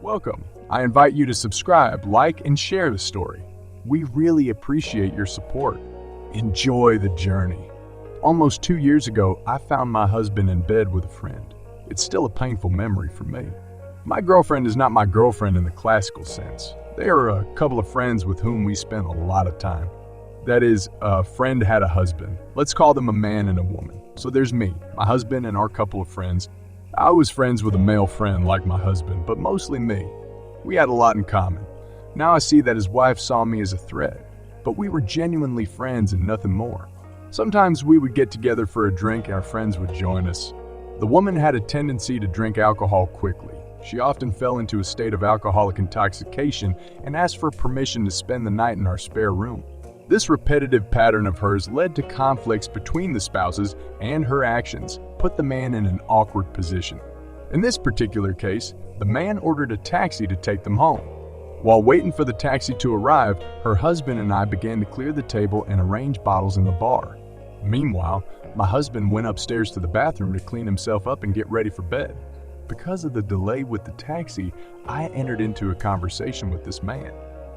Welcome. I invite you to subscribe, like, and share the story. We really appreciate your support. Enjoy the journey. Almost 2 years ago, I found my husband in bed with a friend. It's still a painful memory for me. My girlfriend is not my girlfriend in the classical sense. They are a couple of friends with whom we spent a lot of time. That is, a friend had a husband. Let's call them a man and a woman. So there's me, my husband, and our couple of friends. I was friends with a male friend like my husband, but mostly me. We had a lot in common. Now I see that his wife saw me as a threat, but we were genuinely friends and nothing more. Sometimes we would get together for a drink and our friends would join us. The woman had a tendency to drink alcohol quickly. She often fell into a state of alcoholic intoxication and asked for permission to spend the night in our spare room. This repetitive pattern of hers led to conflicts between the spouses, and her actions put the man in an awkward position. In this particular case, the man ordered a taxi to take them home. While waiting for the taxi to arrive, her husband and I began to clear the table and arrange bottles in the bar. Meanwhile, my husband went upstairs to the bathroom to clean himself up and get ready for bed. Because of the delay with the taxi, I entered into a conversation with this man.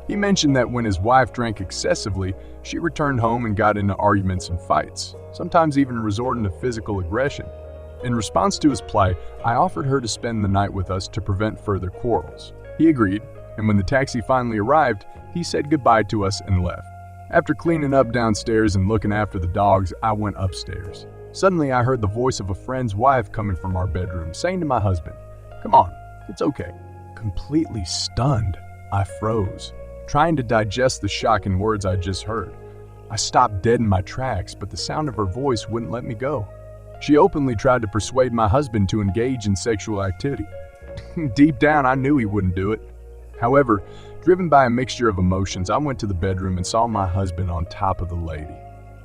He mentioned that when his wife drank excessively, she returned home and got into arguments and fights, sometimes even resorting to physical aggression. In response to his plight, I offered her to spend the night with us to prevent further quarrels. He agreed, and when the taxi finally arrived, he said goodbye to us and left. After cleaning up downstairs and looking after the dogs, I went upstairs. Suddenly, I heard the voice of a friend's wife coming from our bedroom, saying to my husband, "Come on, it's okay." Completely stunned, I froze, trying to digest the shocking words I just heard. I stopped dead in my tracks, but the sound of her voice wouldn't let me go. She openly tried to persuade my husband to engage in sexual activity. Deep down, I knew he wouldn't do it. However, driven by a mixture of emotions, I went to the bedroom and saw my husband on top of the lady.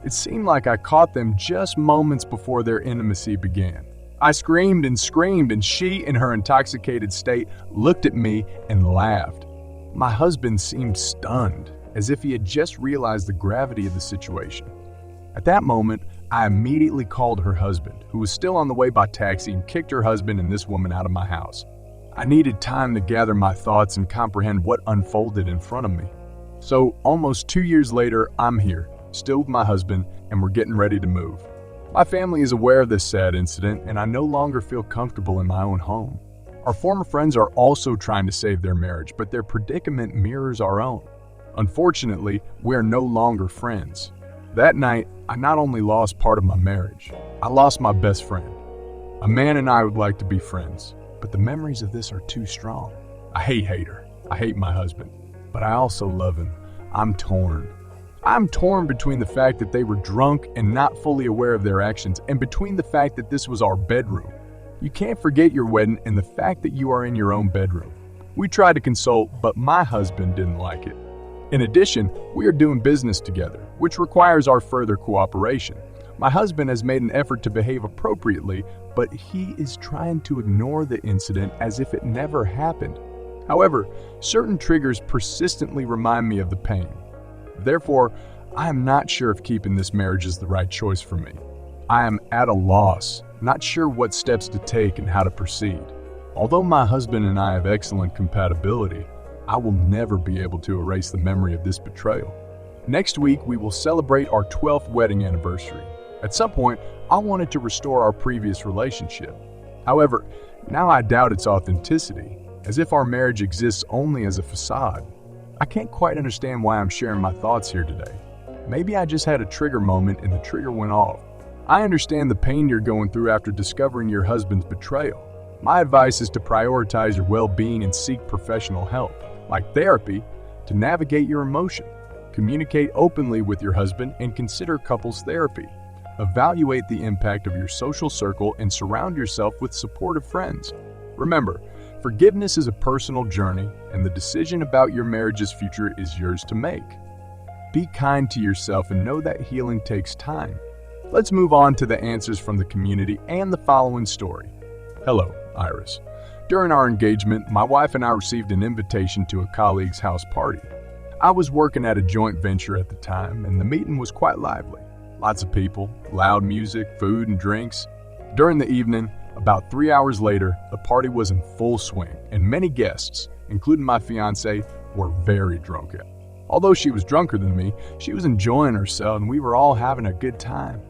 It seemed like I caught them just moments before their intimacy began. I screamed, and she, in her intoxicated state, looked at me and laughed. My husband seemed stunned, as if he had just realized the gravity of the situation. At that moment, I immediately called her husband, who was still on the way by taxi, and kicked her husband and this woman out of my house. I needed time to gather my thoughts and comprehend what unfolded in front of me. So, almost 2 years later, I'm here, still with my husband, and we're getting ready to move. My family is aware of this sad incident, and I no longer feel comfortable in my own home. Our former friends are also trying to save their marriage, but their predicament mirrors our own. Unfortunately, we are no longer friends. That night, I not only lost part of my marriage, I lost my best friend. A man and I would like to be friends, but the memories of this are too strong. I hate her. I hate my husband, but I also love him. I'm torn. I'm torn between the fact that they were drunk and not fully aware of their actions, and between the fact that this was our bedroom. You can't forget your wedding and the fact that you are in your own bedroom. We tried to consult, but my husband didn't like it. In addition, we are doing business together, which requires our further cooperation. My husband has made an effort to behave appropriately, but he is trying to ignore the incident as if it never happened. However, certain triggers persistently remind me of the pain. Therefore, I am not sure if keeping this marriage is the right choice for me. I am at a loss, not sure what steps to take and how to proceed. Although my husband and I have excellent compatibility, I will never be able to erase the memory of this betrayal. Next week, we will celebrate our 12th wedding anniversary. At some point, I wanted to restore our previous relationship. However, now I doubt its authenticity, as if our marriage exists only as a facade. I can't quite understand why I'm sharing my thoughts here today. Maybe I just had a trigger moment and the trigger went off. I understand the pain you're going through after discovering your husband's betrayal. My advice is to prioritize your well-being and seek professional help, like therapy, to navigate your emotion. Communicate openly with your husband and consider couples therapy. Evaluate the impact of your social circle and surround yourself with supportive friends. Remember, forgiveness is a personal journey, and the decision about your marriage's future is yours to make. Be kind to yourself and know that healing takes time. Let's move on to the answers from the community and the following story. Hello, Iris. During our engagement, my wife and I received an invitation to a colleague's house party. I was working at a joint venture at the time, and the meeting was quite lively. Lots of people, loud music, food, and drinks. During the evening, About 3 hours later, the party was in full swing, and many guests, including my fiancée, were very drunk. Although she was drunker than me, she was enjoying herself and we were all having a good time.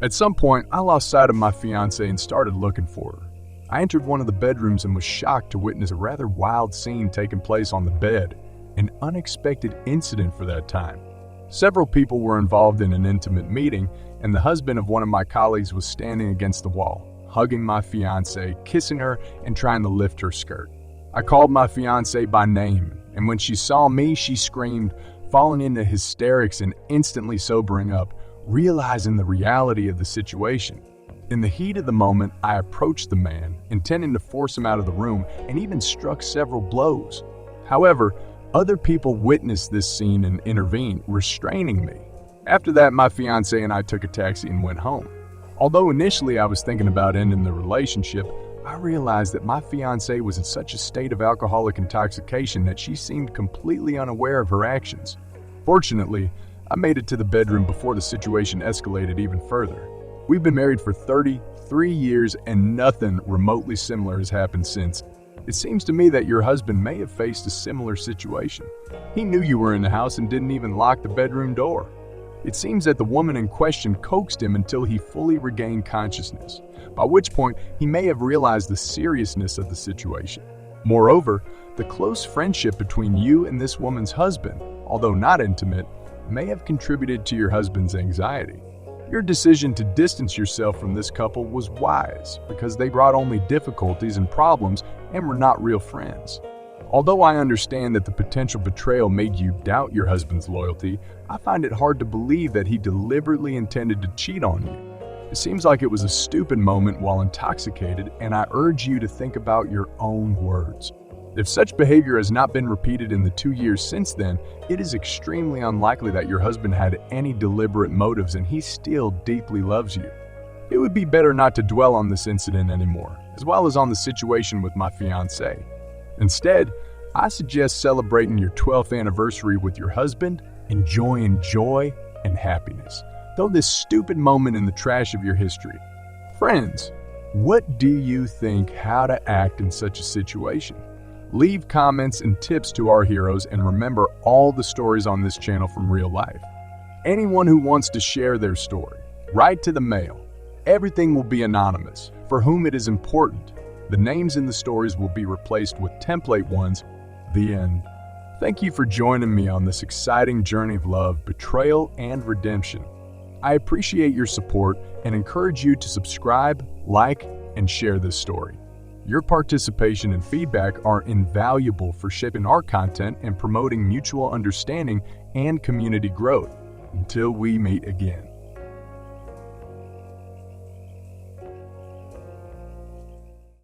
At some point, I lost sight of my fiancée and started looking for her. I entered one of the bedrooms and was shocked to witness a rather wild scene taking place on the bed, an unexpected incident for that time. Several people were involved in an intimate meeting, and the husband of one of my colleagues was standing against the wall, hugging my fiancée, kissing her, and trying to lift her skirt. I called my fiancée by name, and when she saw me, she screamed, falling into hysterics and instantly sobering up, realizing the reality of the situation. In the heat of the moment, I approached the man, intending to force him out of the room, and even struck several blows. However, other people witnessed this scene and intervened, restraining me. After that, my fiancée and I took a taxi and went home. Although initially I was thinking about ending the relationship, I realized that my fiancée was in such a state of alcoholic intoxication that she seemed completely unaware of her actions. Fortunately, I made it to the bedroom before the situation escalated even further. We've been married for 33 years and nothing remotely similar has happened since. It seems to me that your husband may have faced a similar situation. He knew you were in the house and didn't even lock the bedroom door. It seems that the woman in question coaxed him until he fully regained consciousness, by which point he may have realized the seriousness of the situation. Moreover, the close friendship between you and this woman's husband, although not intimate, may have contributed to your husband's anxiety. Your decision to distance yourself from this couple was wise because they brought only difficulties and problems and were not real friends. Although I understand that the potential betrayal made you doubt your husband's loyalty, I find it hard to believe that he deliberately intended to cheat on you. It seems like it was a stupid moment while intoxicated, and I urge you to think about your own words. If such behavior has not been repeated in the 2 years since then, it is extremely unlikely that your husband had any deliberate motives and he still deeply loves you. It would be better not to dwell on this incident anymore, as well as on the situation with my fiancée. Instead, I suggest celebrating your 12th anniversary with your husband, enjoying joy and happiness. Throw this stupid moment in the trash of your history. Friends, what do you think how to act in such a situation? Leave comments and tips to our heroes, and remember all the stories on this channel from real life. Anyone who wants to share their story, write to the mail. Everything will be anonymous, for whom it is important. The names in the stories will be replaced with template ones. The end. Thank you for joining me on this exciting journey of love, betrayal, and redemption. I appreciate your support and encourage you to subscribe, like, and share this story. Your participation and feedback are invaluable for shaping our content and promoting mutual understanding and community growth. Until we meet again.